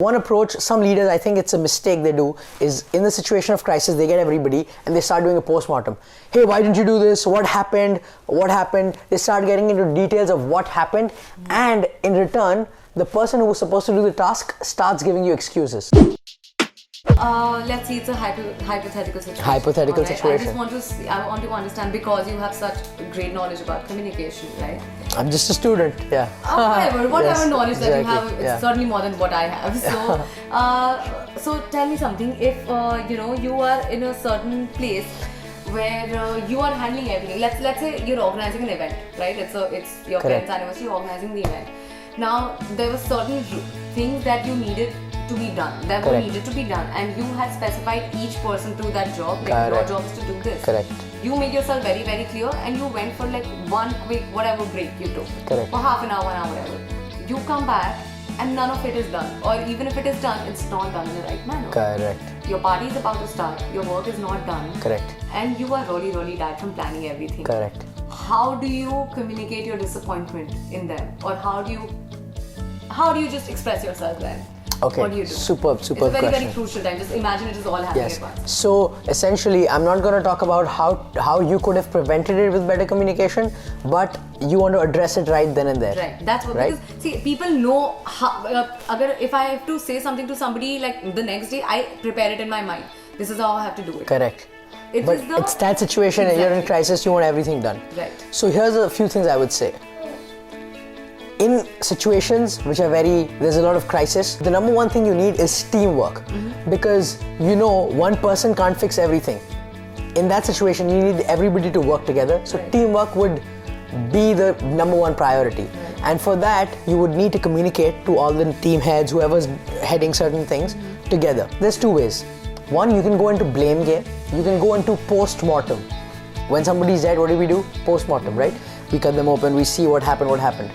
One approach, some leaders, I think it's a mistake they do, is in the situation of crisis, they get everybody and they start doing a post-mortem. Hey, why didn't you do this? What happened? What happened? They start getting into details of what happened, and in return, the person who was supposed to do the task starts giving you excuses. Let's see, it's a hypothetical situation. Hypothetical situation. I want to understand, because you have such great knowledge about communication, right? I'm just a student, yeah. Whatever Yes, knowledge that you have, exactly, it's certainly more than what I have. So, so tell me something. If you are in a certain place where you are handling everything. Let's say you're organizing an event, right? It's your parents' anniversary, you're organizing the event. Now there were certain things that you needed to be done, needed to be done, and you had specified each person to that job, like your job is to do this. Correct. You made yourself very, very clear, and you went for like one quick whatever break you took. Correct. For half an hour, 1 hour, whatever. You come back and none of it is done, or even if it is done, it's not done in the right manner. Correct. Your party is about to start, your work is not done. Correct. And you are really, really tired from planning everything. Correct. How do you communicate your disappointment in them, or how do you just express yourself then? Okay, what do you do? superb It's a very, question. very crucial time. Just imagine it is all happening at once. So essentially, I'm not going to talk about how you could have prevented it with better communication, but you want to address it right then and there. Right. That's what. Right? Because see, people know how. If I have to say something to somebody like the next day, I prepare it in my mind. This is how I have to do it. Correct. But it's that situation, and you're in crisis. You want everything done. Right. So here's a few things I would say. In situations which are there's a lot of crisis, the number one thing you need is teamwork. Because one person can't fix everything. In that situation, you need everybody to work together. So teamwork would be the number one priority. And for that, you would need to communicate to all the team heads, whoever's heading certain things, together. There's two ways. One, you can go into blame game. You can go into post-mortem. When somebody's dead, what do? Post-mortem, right? We cut them open, we see what happened.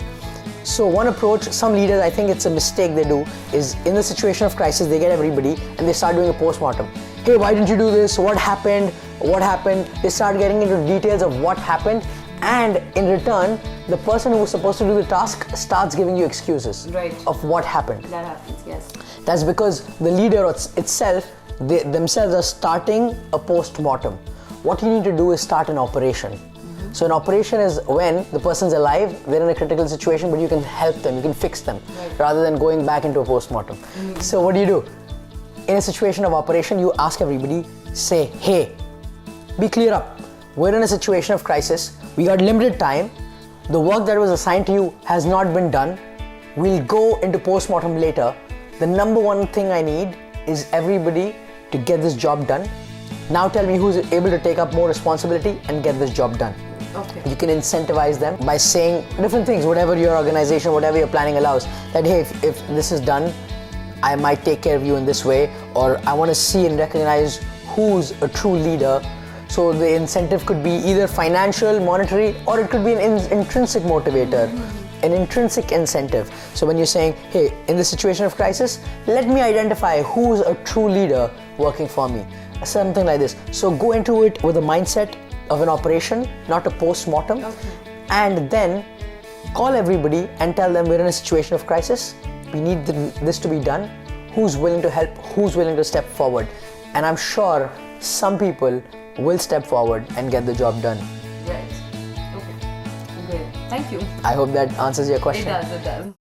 So one approach, some leaders, I think it's a mistake they do, is in the situation of crisis, they get everybody and they start doing a post-mortem. Hey, why didn't you do this? What happened? What happened? They start getting into details of what happened, and in return, the person who was supposed to do the task starts giving you excuses of what happened. That happens, yes. That's because the leader itself, they themselves are starting a post-mortem. What you need to do is start an operation. So an operation is when the person's alive, they're in a critical situation, but you can help them, you can fix them, rather than going back into a post-mortem. So what do? In a situation of operation, you ask everybody, say, hey, be clear up. We're in a situation of crisis. We got limited time. The work that was assigned to you has not been done. We'll go into post-mortem later. The number one thing I need is everybody to get this job done. Now tell me who's able to take up more responsibility and get this job done. Okay. You can incentivize them by saying different things, whatever your organization, whatever your planning allows. That hey, if this is done, I might take care of you in this way, or I want to see and recognize who's a true leader. So the incentive could be either financial, monetary, or it could be an intrinsic motivator, an intrinsic incentive. So when you're saying, hey, in the situation of crisis, let me identify who's a true leader working for me. Something like this. So go into it with a mindset of an operation, not a post-mortem, and then call everybody and tell them we're in a situation of crisis, we need this to be done, who's willing to help, who's willing to step forward. And I'm sure some people will step forward and get the job done. Right. Okay. Great. Thank you. I hope that answers your question. It does.